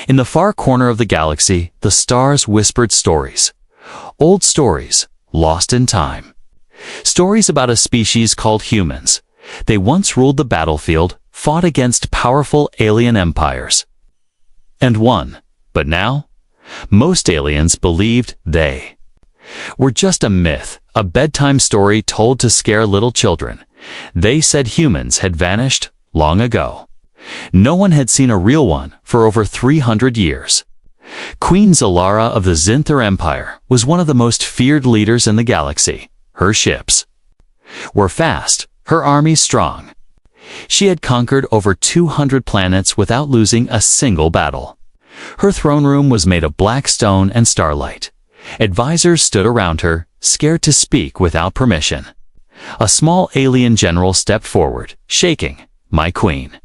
In the far corner of the galaxy, the stars whispered stories. Old stories, lost in time. Stories about a species called humans. They once ruled the battlefield, fought against powerful alien empires, and won. But now, most aliens believed they were just a myth, a bedtime story told to scare little children. They said humans had vanished long ago. No one had seen a real one for over 300 years. Queen Zalara of the Zinther Empire was one of the most feared leaders in the galaxy. Her ships were fast, her army strong. She had conquered over 200 planets without losing a single battle. Her throne room was made of black stone and starlight. Advisors stood around her, scared to speak without permission. A small alien general stepped forward, shaking. "My queen,"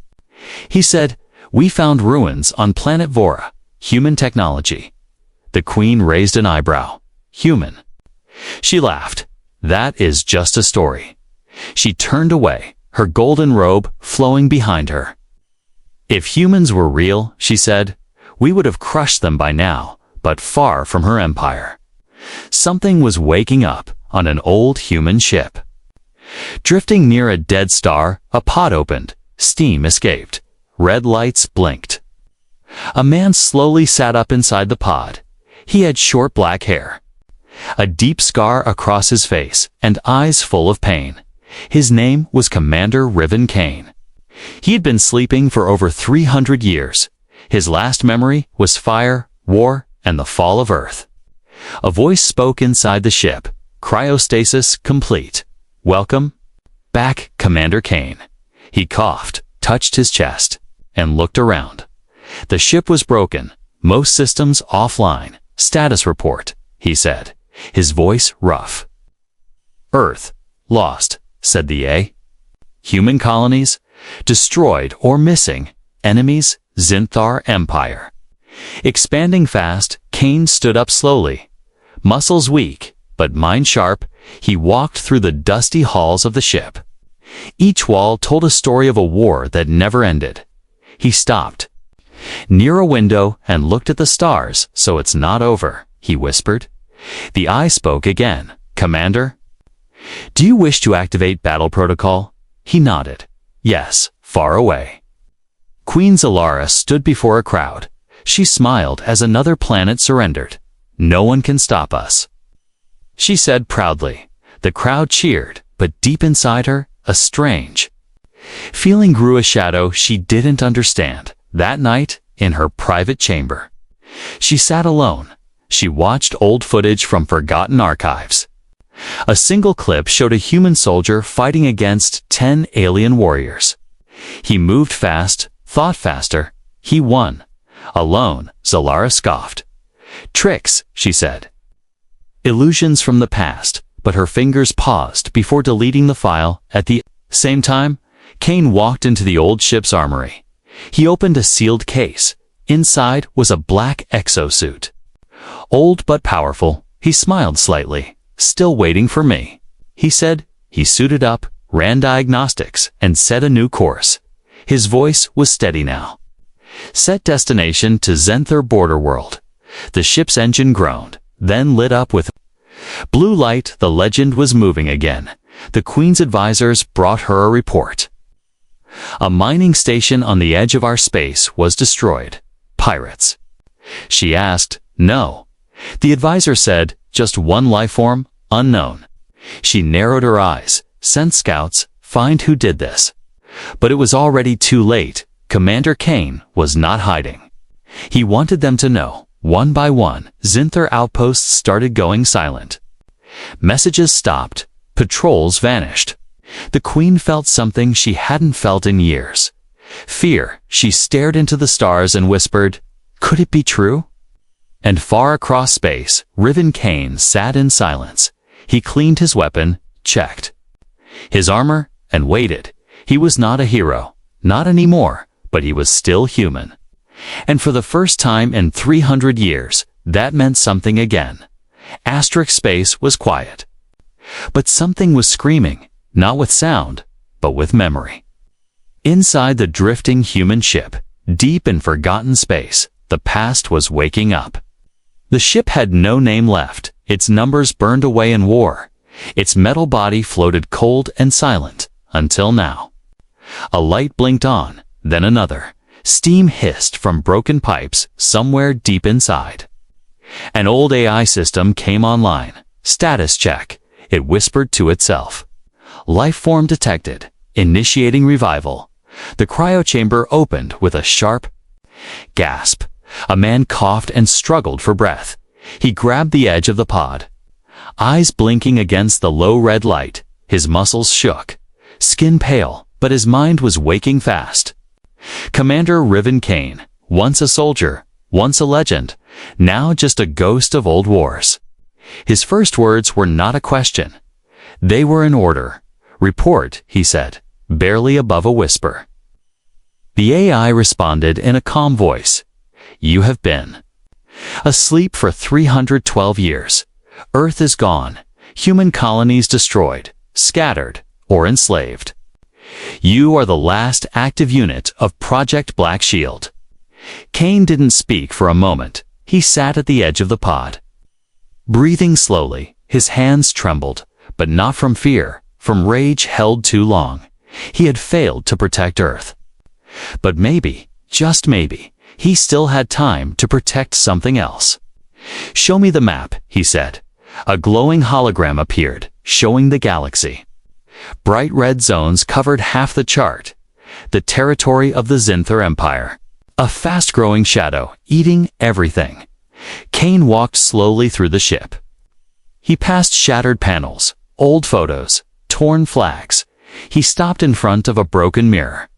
he said, "we found ruins on planet Vora. Human technology." The queen raised an eyebrow. "Human?" She laughed. "That is just a story." She turned away, her golden robe flowing behind her. "If humans were real," she said, "we would have crushed them by now," but far from her empire. Something was waking up on an old human ship. Drifting near a dead star, a pod opened. Steam escaped. Red lights blinked. A man slowly sat up inside the pod. He had short black hair, a deep scar across his face, and eyes full of pain. His name was Commander Riven Kane. He had been sleeping for over 300 years. His last memory was fire, war, and the fall of Earth. A voice spoke inside the ship. "Cryostasis complete. Welcome back, Commander Kane." He coughed, touched his chest, and looked around. The ship was broken, most systems offline. "Status report," he said, his voice rough. "Earth, lost," said the A. "Human colonies, destroyed or missing. Enemies, Zinthar Empire." Expanding fast, Kane stood up slowly. Muscles weak, but mind sharp, he walked through the dusty halls of the ship. Each wall told a story of a war that never ended. He stopped near a window and looked at the stars. "So it's not over," he whispered. The eye spoke again. "Commander, do you wish to activate battle protocol?" He nodded. "Yes, far away." Queen Zalara stood before a crowd. She smiled as another planet surrendered. "No one can stop us," she said proudly. The crowd cheered, but deep inside her, a strange feeling grew, a shadow she didn't understand. That night, in her private chamber, she sat alone. She watched old footage from forgotten archives. A single clip showed a human soldier fighting against 10 alien warriors. He moved fast, thought faster. He won. Alone, Zalara scoffed. "Tricks," she said. "Illusions from the past," but her fingers paused before deleting the file. At the same time, Kane walked into the old ship's armory. He opened a sealed case. Inside was a black exosuit. Old but powerful, he smiled slightly. "Still waiting for me," he said. He suited up, ran diagnostics, and set a new course. His voice was steady now. "Set destination to Zenther border world." The ship's engine groaned, then lit up with blue light. The legend was moving again. The Queen's advisors brought her a report. "A mining station on the edge of our space was destroyed. Pirates?" She asked. "No." The advisor said, "Just one life form, unknown." She narrowed her eyes. "Send scouts, find who did this." But it was already too late. Commander Kane was not hiding. He wanted them to know. One by one, Zinther outposts started going silent. Messages stopped. Patrols vanished. The Queen felt something she hadn't felt in years. Fear. She stared into the stars and whispered, "Could it be true?" And far across space, Riven Kane sat in silence. He cleaned his weapon, checked his armor, and waited. He was not a hero. Not anymore, but he was still human. And for the first time in 300 years, that meant something again. Asterisk space was quiet. But something was screaming, not with sound, but with memory. Inside the drifting human ship, deep in forgotten space, The past was waking up. The ship had no name left, its numbers burned away in war. Its metal body floated cold and silent, until now. A light blinked on, then another. Steam hissed from broken pipes somewhere deep inside. An old AI system came online. Status check, it whispered to itself. Life form detected, initiating revival. The cryochamber opened with a sharp gasp. A man coughed and struggled for breath. He grabbed the edge of the pod. Eyes blinking against the low red light, his muscles shook. Skin pale, but his mind was waking fast. Commander Riven Kane, once a soldier, once a legend, now just a ghost of old wars. His first words were not a question. They were an order. Report, he said, barely above a whisper. The AI responded in a calm voice. You have been asleep for 312 years. Earth is gone, human colonies destroyed, scattered, or enslaved. You are the last active unit of Project Black Shield. Kane didn't speak for a moment. He sat at the edge of the pod. Breathing slowly, his hands trembled, but not from fear, from rage held too long. He had failed to protect Earth. But maybe, just maybe, he still had time to protect something else. Show me the map, he said. A glowing hologram appeared, showing the galaxy. Bright red zones covered half the chart. The territory of the Zinther Empire. A fast-growing shadow, eating everything. Kane walked slowly through the ship. He passed shattered panels, old photos, torn flags. He stopped in front of a broken mirror.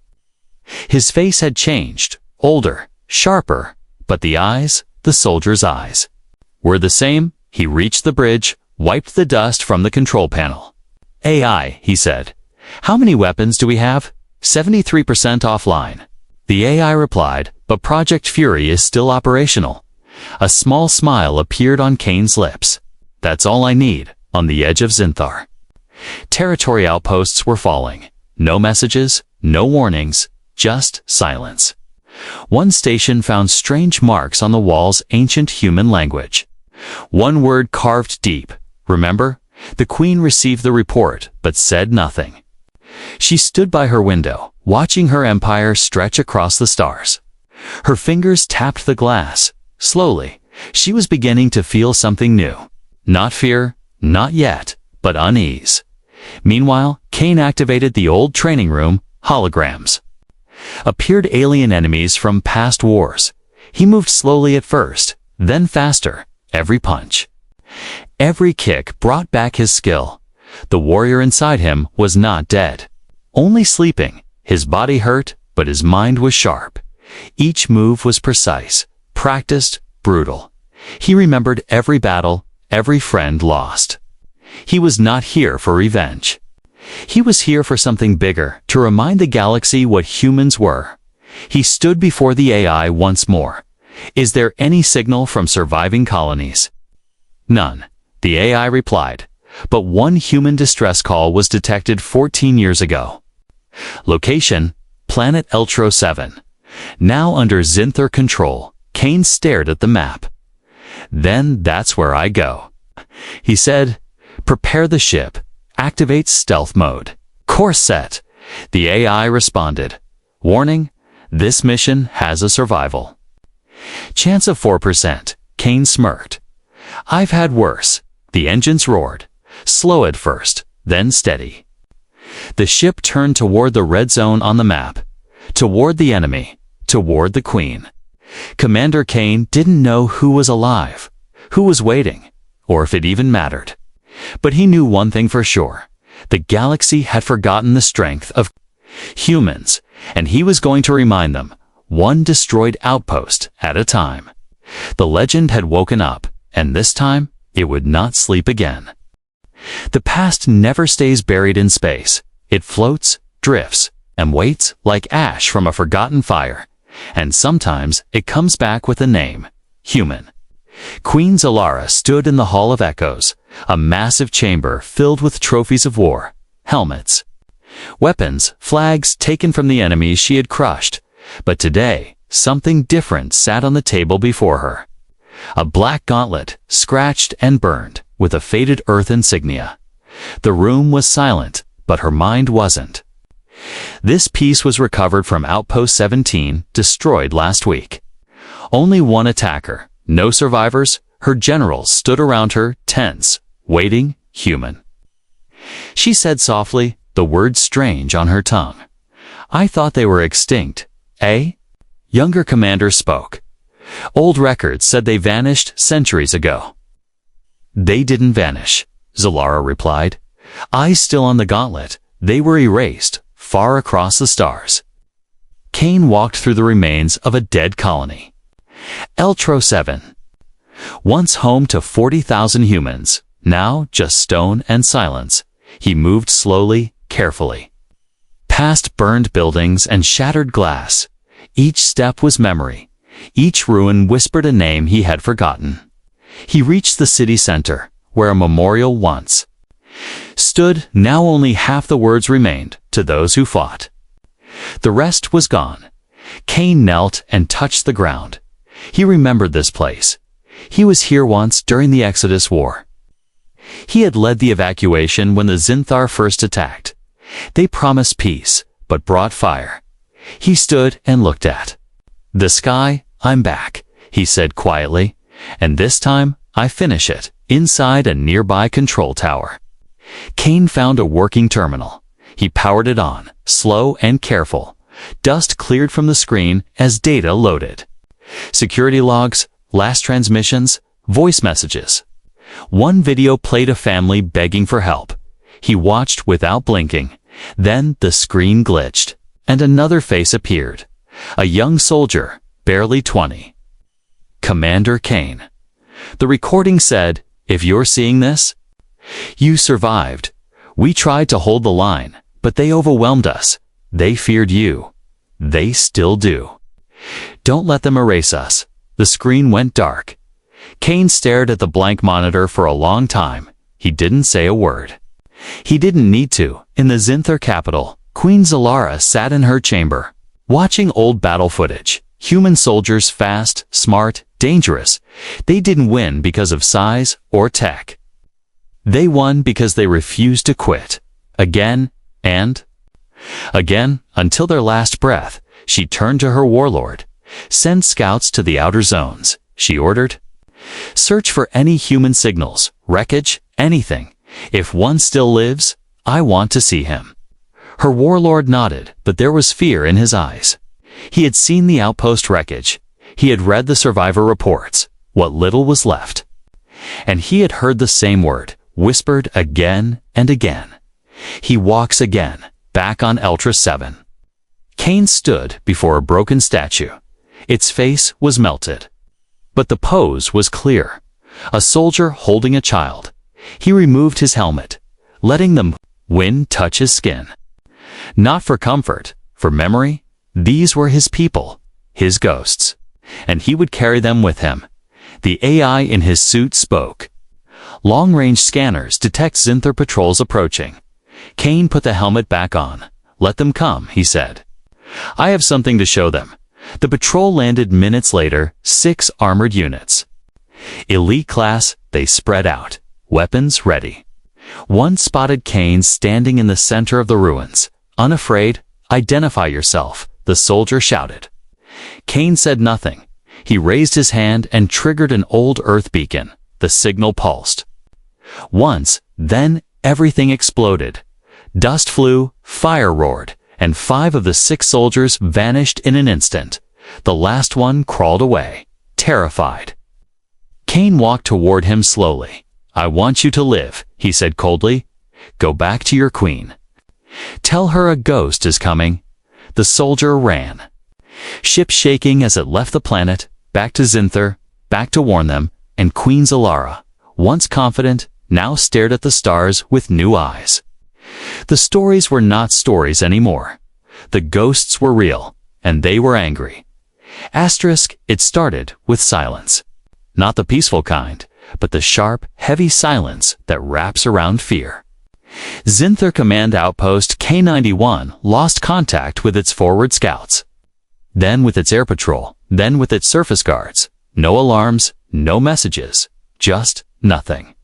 His face had changed, older, sharper, but the eyes, the soldier's eyes, were the same. He reached the bridge, wiped the dust from the control panel. AI, he said. How many weapons do we have? 73% offline. The AI replied, but Project Fury is still operational. A small smile appeared on Kane's lips. That's all I need, on the edge of Zinthar. Territory outposts were falling. No messages, no warnings, just silence. One station found strange marks on the wall's ancient human language. One word carved deep. Remember? The Queen received the report, but said nothing. She stood by her window, watching her empire stretch across the stars. Her fingers tapped the glass. Slowly, she was beginning to feel something new. Not fear, not yet, but unease. Meanwhile, Kane activated the old training room, holograms. Appeared alien enemies from past wars. He moved slowly at first, then faster, every punch. Every kick brought back his skill. The warrior inside him was not dead. Only sleeping. His body hurt, but his mind was sharp. Each move was precise, practiced, brutal. He remembered every battle, every friend lost. He was not here for revenge. He was here for something bigger, to remind the galaxy what humans were. He stood before the AI once more. Is there any signal from surviving colonies? None, the AI replied, but one human distress call was detected 14 years ago. Location, Planet Eltro 7. Now under Zinther control, Kane stared at the map. Then that's where I go. He said, prepare the ship, activate stealth mode. Course set. The AI responded. Warning, this mission has a survival. Chance of 4%, Kane smirked. I've had worse. The engines roared. Slow at first, then steady. The ship turned toward the red zone on the map. Toward the enemy. Toward the Queen. Commander Kane didn't know who was alive, who was waiting, or if it even mattered. But he knew one thing for sure. The galaxy had forgotten the strength of humans, and he was going to remind them, one destroyed outpost at a time. The legend had woken up, and this time, it would not sleep again. The past never stays buried in space. It floats, drifts, and waits like ash from a forgotten fire. And sometimes it comes back with a name, human. Queen Zalara stood in the Hall of Echoes, a massive chamber filled with trophies of war, helmets, weapons, flags taken from the enemies she had crushed. But today, something different sat on the table before her. A black gauntlet, scratched and burned, with a faded Earth insignia. The room was silent, but her mind wasn't. This piece was recovered from Outpost 17, destroyed last week. Only one attacker, no survivors. Her generals stood around her, tense, waiting, human. She said softly, the word strange on her tongue. I thought they were extinct, eh? Younger commander spoke. Old records said they vanished centuries ago. They didn't vanish, Zalara replied. Eyes still on the gauntlet, they were erased, far across the stars. Kane walked through the remains of a dead colony. Eltro 7. Once home to 40,000 humans, now just stone and silence, he moved slowly, carefully. Past burned buildings and shattered glass. Each step was memory. Each ruin whispered a name he had forgotten. He reached the city center, where a memorial once stood. Now only half the words remained to those who fought. The rest was gone. Kane knelt and touched the ground. He remembered this place. He was here once during the Exodus War. He had led the evacuation when the Zinthar first attacked. They promised peace, but brought fire. He stood and looked at the sky. I'm back, he said quietly, and this time I finish it, inside a nearby control tower. Kane found a working terminal. He powered it on, slow and careful. Dust cleared from the screen as data loaded. Security logs, last transmissions, voice messages. One video played a family begging for help. He watched without blinking. Then the screen glitched, and another face appeared. A young soldier, barely 20. Commander Kane. The recording said, if you're seeing this, you survived. We tried to hold the line, but they overwhelmed us. They feared you. They still do. Don't let them erase us. The screen went dark. Kane stared at the blank monitor for a long time. He didn't say a word. He didn't need to. In the Zinthar capital, Queen Zalara sat in her chamber, watching old battle footage. Human soldiers, fast, smart, dangerous. They didn't win because of size or tech. They won because they refused to quit. Again and again, until their last breath. She turned to her warlord. Send scouts to the outer zones, she ordered. Search for any human signals, wreckage, anything. If one still lives, I want to see him. Her warlord nodded, but there was fear in his eyes. He had seen the outpost wreckage. He had read the survivor reports, what little was left. And he had heard the same word, whispered again and again. He walks again, back on Eltra 7. Kane stood before a broken statue. Its face was melted. But the pose was clear. A soldier holding a child. He removed his helmet, letting the wind touch his skin. Not for comfort, for memory. These were his people, his ghosts. And he would carry them with him. The AI in his suit spoke. Long-range scanners detect Zinthar patrols approaching. Kane put the helmet back on. Let them come, he said. I have something to show them. The patrol landed minutes later, 6 armored units. Elite class, they spread out, weapons ready. One spotted Kane standing in the center of the ruins. Unafraid, identify yourself, the soldier shouted. Kane said nothing. He raised his hand and triggered an old Earth beacon. The signal pulsed. Once, then everything exploded. Dust flew, fire roared, and 5 of the 6 soldiers vanished in an instant. The last one crawled away, terrified. Kane walked toward him slowly. I want you to live, he said coldly. Go back to your queen. Tell her a ghost is coming. The soldier ran. Ship shaking as it left the planet, back to Zinthar, back to warn them, and Queen Zalara, once confident, now stared at the stars with new eyes. The stories were not stories anymore. The ghosts were real, and they were angry. Asterisk, it started with silence. Not the peaceful kind, but the sharp, heavy silence that wraps around fear. Zinthar Command Outpost K-91 lost contact with its forward scouts. then with its air patrol, then with its surface guards. No alarms, no messages, just nothing.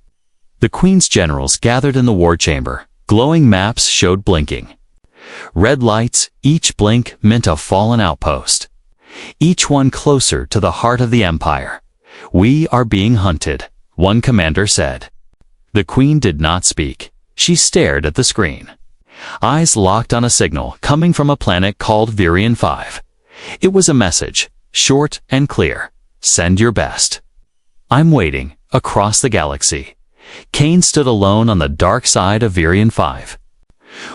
The Queen's generals gathered in the war chamber. Glowing maps showed blinking. Red lights, each blink meant a fallen outpost. Each one closer to the heart of the Empire. "We are being hunted," one commander said. The Queen did not speak. She stared at the screen. Eyes locked on a signal coming from a planet called Virion 5. It was a message, short and clear. "Send your best." "I'm waiting," across the galaxy. Kane stood alone on the dark side of Virion 5.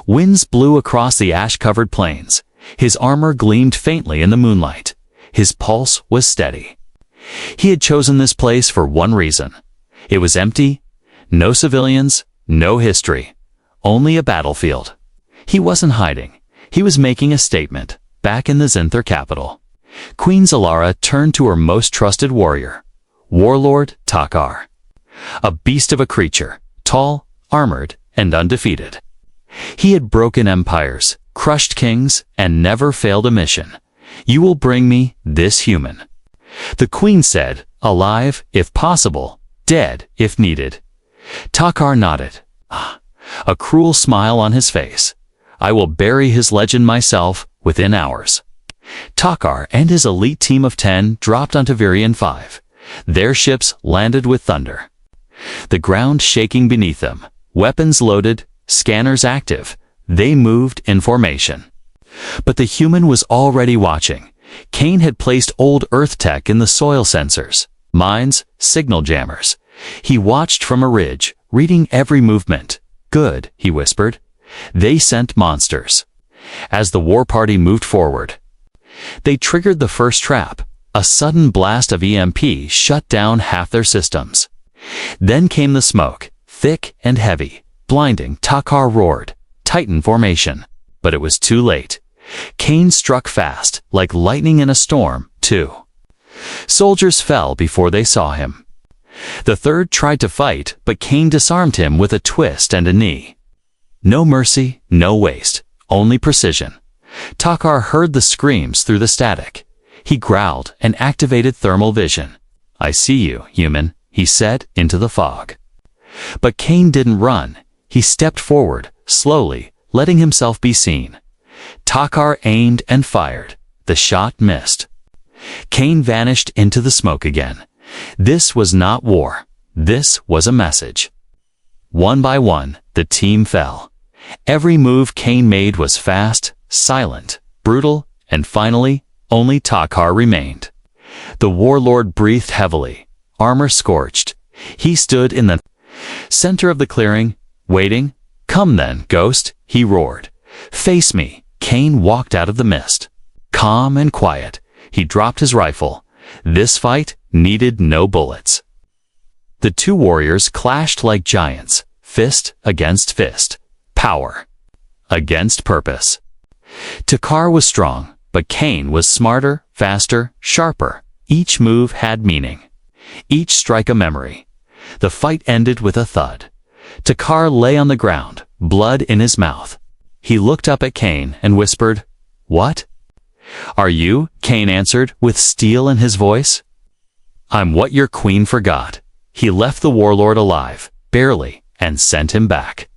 Winds blew across the ash-covered plains. His armor gleamed faintly in the moonlight. His pulse was steady. He had chosen this place for one reason. It was empty, no civilians, no history, only a battlefield. He wasn't hiding. He was making a statement, back in the Zinther capital. Queen Zalara turned to her most trusted warrior, Warlord Takar. A beast of a creature, tall, armored, and undefeated. He had broken empires, crushed kings, and never failed a mission. "You will bring me this human." The Queen said, "Alive, if possible, dead, if needed." Takar nodded. A cruel smile on his face. "I will bury his legend myself within hours." Takar and his elite team of 10 dropped onto Virion 5. Their ships landed with thunder. The ground shaking beneath them, weapons loaded, scanners active. They moved in formation. But the human was already watching. Kane had placed old Earth tech in the soil sensors, mines, signal jammers. He watched from a ridge, reading every movement. "Good," he whispered. They sent monsters. As the war party moved forward, they triggered the first trap. A sudden blast of EMP shut down half their systems. Then came the smoke, thick and heavy, blinding. Takar roared, "Titan formation." But it was too late. Kane struck fast, like lightning in a storm, too. Soldiers fell before they saw him. The third tried to fight, but Kane disarmed him with a twist and a knee. No mercy, no waste, only precision. Takar heard the screams through the static. He growled and activated thermal vision. "I see you, human," he said into the fog. But Kane didn't run. He stepped forward, slowly, letting himself be seen. Takar aimed and fired. The shot missed. Kane vanished into the smoke again. This was not war. This was a message. One by one, the team fell. Every move Kane made was fast, silent, brutal, and finally, only Takar remained. The warlord breathed heavily, armor scorched. He stood in the center of the clearing, waiting. "Come then, ghost," he roared. "Face me." Kane walked out of the mist. Calm and quiet, he dropped his rifle. This fight needed no bullets. The two warriors clashed like giants, fist against fist, power against purpose. Takar was strong, but Kane was smarter, faster, sharper. Each move had meaning. Each strike a memory. The fight ended with a thud. Takar lay on the ground, blood in his mouth. He looked up at Kane and whispered, "What?" "Are you?" Kane answered, with steel in his voice. "I'm what your queen forgot." He left the warlord alive, barely, and sent him back.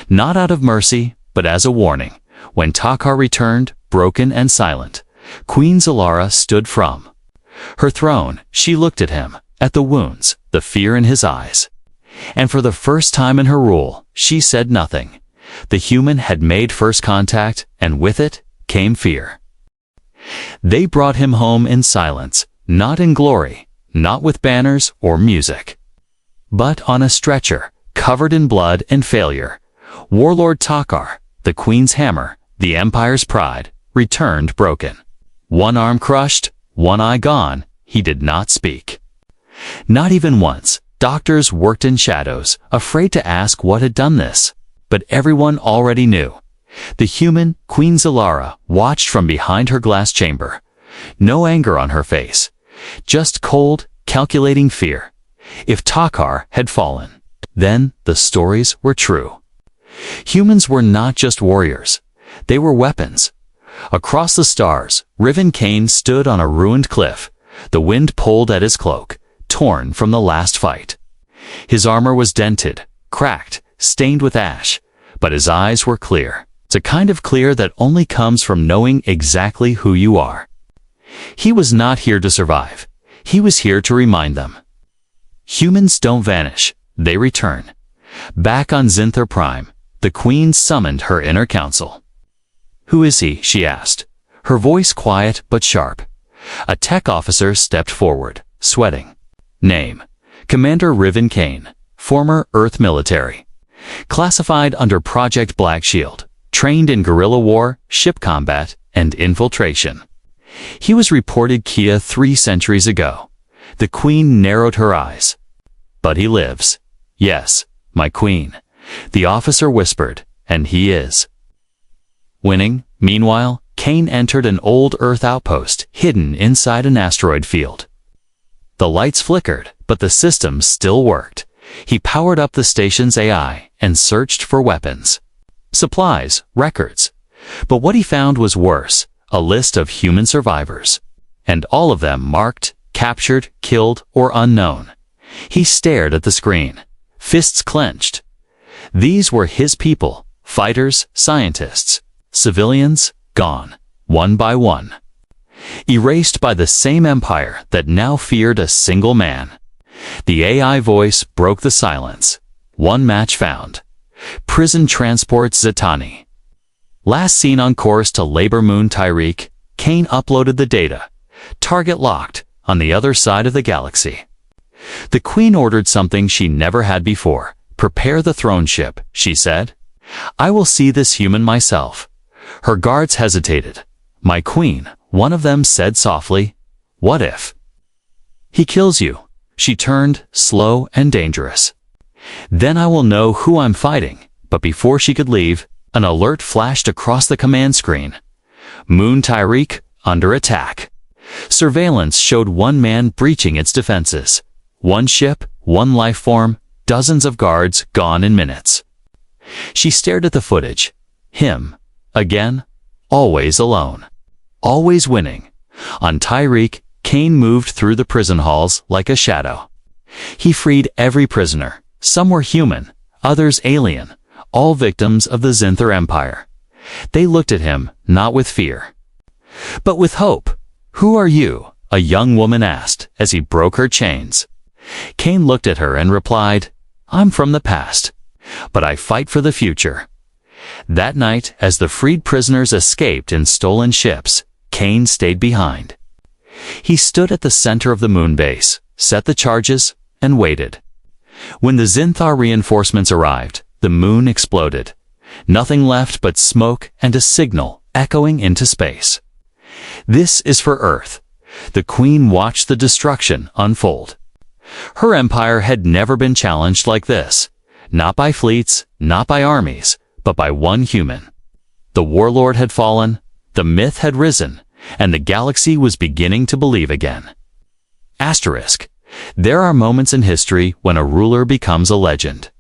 Not out of mercy, but as a warning. When Takar returned, broken and silent, Queen Zalara stood from her throne. She looked at him, at the wounds, the fear in his eyes. And for the first time in her rule, she said nothing. The human had made first contact, and with it came fear. They brought him home in silence, not in glory, not with banners or music, but on a stretcher, covered in blood and failure. Warlord Takar, the Queen's hammer, the Empire's pride, returned broken. One arm crushed, one eye gone. He did not speak. Not even once. Doctors worked in shadows, afraid to ask what had done this. But everyone already knew. The human, Queen Zalara, watched from behind her glass chamber. No anger on her face. Just cold, calculating fear. If Takar had fallen, then the stories were true. Humans were not just warriors. They were weapons. Across the stars, Riven Kane stood on a ruined cliff. The wind pulled at his cloak, torn from the last fight. His armor was dented, cracked, stained with ash, but his eyes were clear. It's a kind of clear that only comes from knowing exactly who you are. He was not here to survive. He was here to remind them. Humans don't vanish, they return. Back on Zinther Prime, the Queen summoned her inner council. "Who is he?" she asked, her voice quiet but sharp. A tech officer stepped forward, sweating. "Name: Commander Riven Kane, former Earth military. Classified under Project Black Shield, trained in guerrilla war, ship combat, and infiltration. He was reported Kia 3 centuries ago." The Queen narrowed her eyes. "But he lives." "Yes, my Queen," the officer whispered, "and he is." Winning. Meanwhile, Kane entered an old Earth outpost hidden inside an asteroid field. The lights flickered, but the system still worked. He powered up the station's AI and searched for weapons, supplies, records. But what he found was worse, a list of human survivors. And all of them marked, captured, killed, or unknown. He stared at the screen, fists clenched. These were his people, fighters, scientists, civilians, gone, one by one. Erased by the same empire that now feared a single man. The AI voice broke the silence. One match found. Prison transport Zetani. Last seen on course to Labor Moon Tyreek, Kane uploaded the data. Target locked, on the other side of the galaxy. The Queen ordered something she never had before. "Prepare the throne ship," she said. "I will see this human myself." Her guards hesitated. "My Queen," one of them said softly. "What if he kills you?" She turned, slow and dangerous. "Then I will know who I'm fighting." But before she could leave, an alert flashed across the command screen. Moon Tyreek, under attack. Surveillance showed one man breaching its defenses. One ship, one life form, dozens of guards gone in minutes. She stared at the footage. Him. Again. Always alone. Always winning. On Tyreek, Kane moved through the prison halls like a shadow. He freed every prisoner. Some were human, others alien, all victims of the Zinther Empire. They looked at him, not with fear, but with hope. "Who are you?" a young woman asked as he broke her chains. Kane looked at her and replied, "I'm from the past, but I fight for the future." That night, as the freed prisoners escaped in stolen ships, Kane stayed behind. He stood at the center of the moon base, set the charges, and waited. When the Zinthar reinforcements arrived, the moon exploded. Nothing left but smoke and a signal echoing into space. "This is for Earth." The Queen watched the destruction unfold. Her empire had never been challenged like this. Not by fleets, not by armies, but by one human. The warlord had fallen, the myth had risen, and the galaxy was beginning to believe again. Asterisk. There are moments in history when a ruler becomes a legend.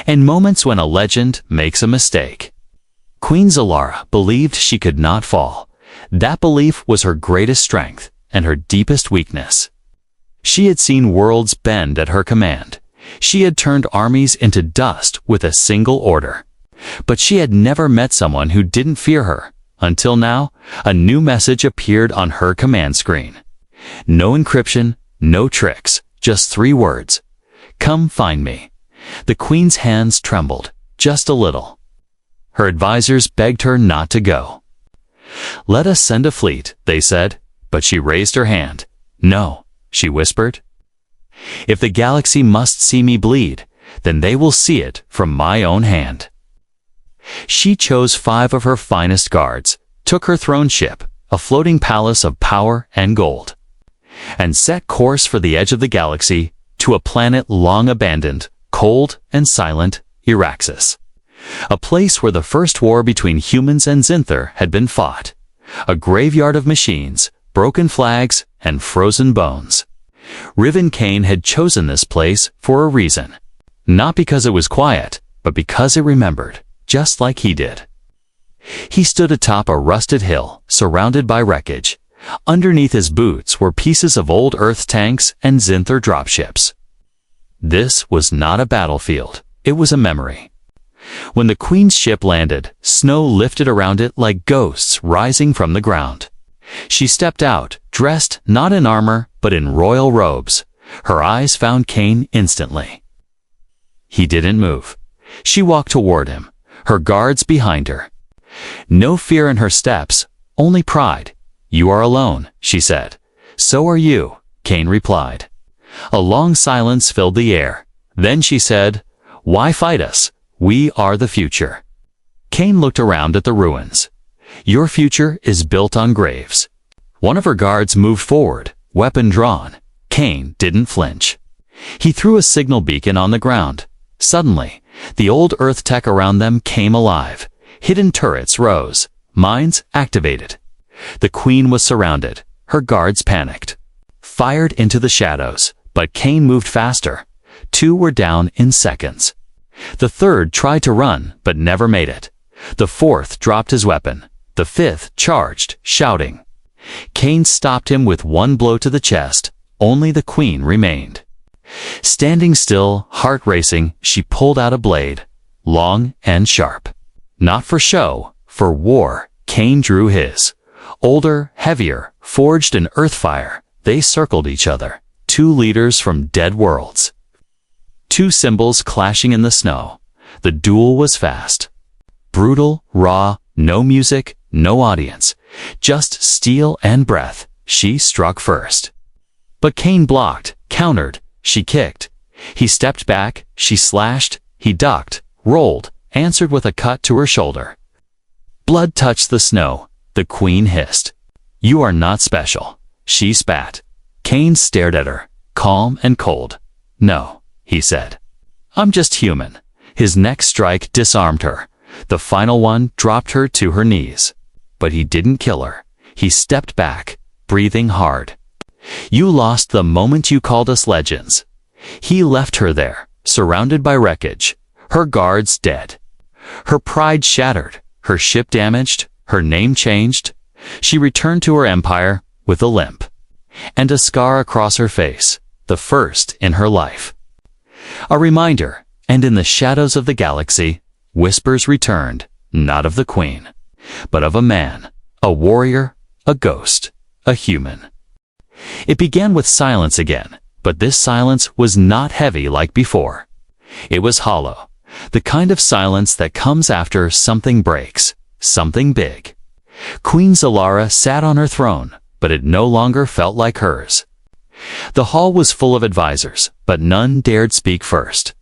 And moments when a legend makes a mistake. Queen Zalara believed she could not fall. That belief was her greatest strength and her deepest weakness. She had seen worlds bend at her command. She had turned armies into dust with a single order. But she had never met someone who didn't fear her. Until now, a new message appeared on her command screen. No encryption, no tricks, just 3 words. "Come find me." The Queen's hands trembled, just a little. Her advisors begged her not to go. "Let us send a fleet," they said, but she raised her hand. "No," she whispered. "If the galaxy must see me bleed, then they will see it from my own hand." She chose 5 of her finest guards, took her throne ship, a floating palace of power and gold, and set course for the edge of the galaxy, to a planet long abandoned, cold and silent, Iraxis. A place where the first war between humans and Zinther had been fought. A graveyard of machines, broken flags, and frozen bones. Riven Kane had chosen this place for a reason. Not because it was quiet, but because it remembered, just like he did. He stood atop a rusted hill, surrounded by wreckage. Underneath his boots were pieces of old Earth tanks and Zinthar dropships. This was not a battlefield. It was a memory. When the Queen's ship landed, snow lifted around it like ghosts rising from the ground. She stepped out, dressed not in armor, but in royal robes. Her eyes found Cain instantly. He didn't move. She walked toward him, her guards behind her. No fear in her steps, only pride. "You are alone," she said. "So are you," Cain replied. A long silence filled the air. Then she said, "Why fight us? We are the future." Cain looked around at the ruins. "Your future is built on graves." One of her guards moved forward, weapon drawn. Cain didn't flinch. He threw a signal beacon on the ground. Suddenly, the old Earth tech around them came alive. Hidden turrets rose. Mines activated. The Queen was surrounded. Her guards panicked. Fired into the shadows, but Cain moved faster. 2 were down in seconds. The 3rd tried to run, but never made it. The 4th dropped his weapon. The 5th charged, shouting. Cain stopped him with one blow to the chest. Only the Queen remained. Standing still, heart racing, she pulled out a blade, long and sharp. Not for show, for war, Cain drew his. Older, heavier, forged in earth fire, they circled each other. 2 leaders from dead worlds. 2 symbols clashing in the snow. The duel was fast. Brutal, raw, no music, no audience. Just steel and breath. She struck first. But Cain blocked, countered. She kicked. He stepped back. She slashed. He ducked, rolled, answered with a cut to her shoulder. Blood touched the snow. The Queen hissed. "You are not special." She spat. Cain stared at her, calm and cold. "No," he said. "I'm just human." His next strike disarmed her. The final one dropped her to her knees. But he didn't kill her. He stepped back, breathing hard. "You lost the moment you called us legends." He left her there, surrounded by wreckage. Her guards dead. Her pride shattered, her ship damaged, her name changed. She returned to her empire with a limp. And a scar across her face, the first in her life. A reminder, and in the shadows of the galaxy, whispers returned, not of the Queen, but of a man, a warrior, a ghost, a human. It began with silence again, but this silence was not heavy like before. It was hollow, the kind of silence that comes after something breaks, something big. Queen Zalara sat on her throne, but it no longer felt like hers. The hall was full of advisors, but none dared speak first.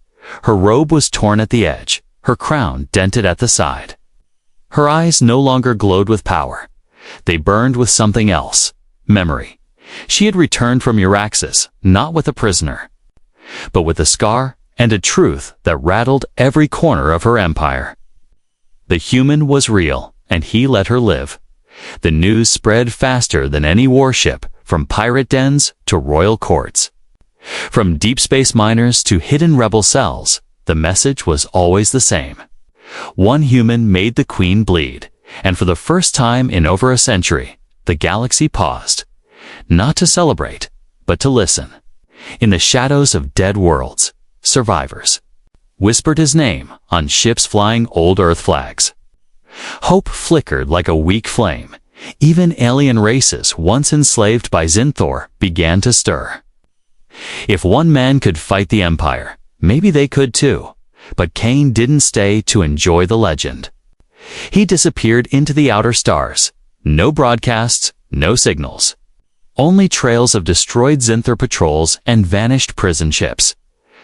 Her robe was torn at the edge, her crown dented at the side. Her eyes no longer glowed with power. They burned with something else, memory. She had returned from Euraxis, not with a prisoner, but with a scar and a truth that rattled every corner of her empire. The human was real, and he let her live. The news spread faster than any warship, from pirate dens to royal courts. From deep space miners to hidden rebel cells, the message was always the same. One human made the Queen bleed, and for the first time in over a century, the galaxy paused. Not to celebrate, but to listen. In the shadows of dead worlds, survivors whispered his name on ships flying old Earth flags. Hope flickered like a weak flame. Even alien races once enslaved by Zinthar began to stir. If one man could fight the Empire, maybe they could too. But Cain didn't stay to enjoy the legend. He disappeared into the outer stars. No broadcasts, no signals. Only trails of destroyed Zinthar patrols and vanished prison ships.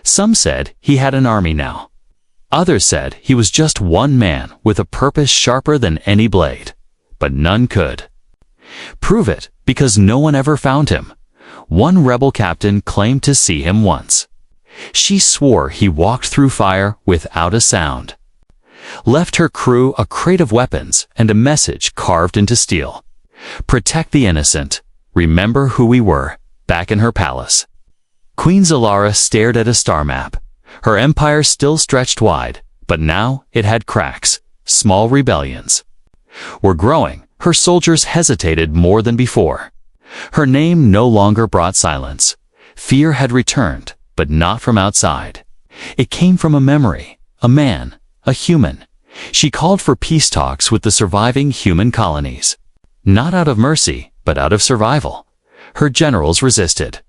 Some said he had an army now. Others said he was just one man with a purpose sharper than any blade. But none could prove it because no one ever found him. One rebel captain claimed to see him once. She swore he walked through fire without a sound. Left her crew a crate of weapons and a message carved into steel. Protect the innocent. Remember who we were, back in her palace. Queen Zalara stared at a star map. Her empire still stretched wide, but now it had cracks, small rebellions. were growing, her soldiers hesitated more than before. Her name no longer brought silence. Fear had returned, but not from outside. It came from a memory, a man, a human. She called for peace talks with the surviving human colonies. Not out of mercy, but out of survival. Her generals resisted.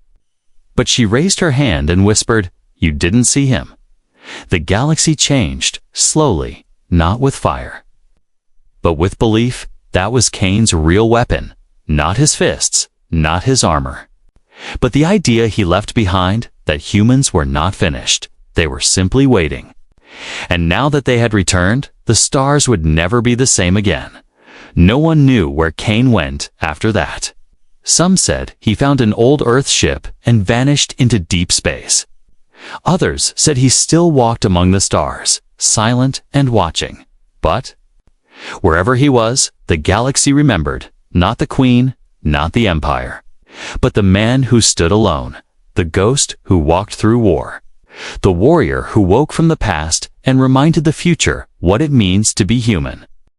But she raised her hand and whispered, "You didn't see him." The galaxy changed, slowly, not with fire, but with belief. That was Kane's real weapon. Not his fists, not his armor, but the idea he left behind, that humans were not finished. They were simply waiting. And now that they had returned, the stars would never be the same again. No one knew where Kane went after that. Some said he found an old Earth ship and vanished into deep space. Others said he still walked among the stars, silent and watching. But wherever he was, the galaxy remembered, not the queen, not the empire, but the man who stood alone, the ghost who walked through war, the warrior who woke from the past and reminded the future what it means to be human.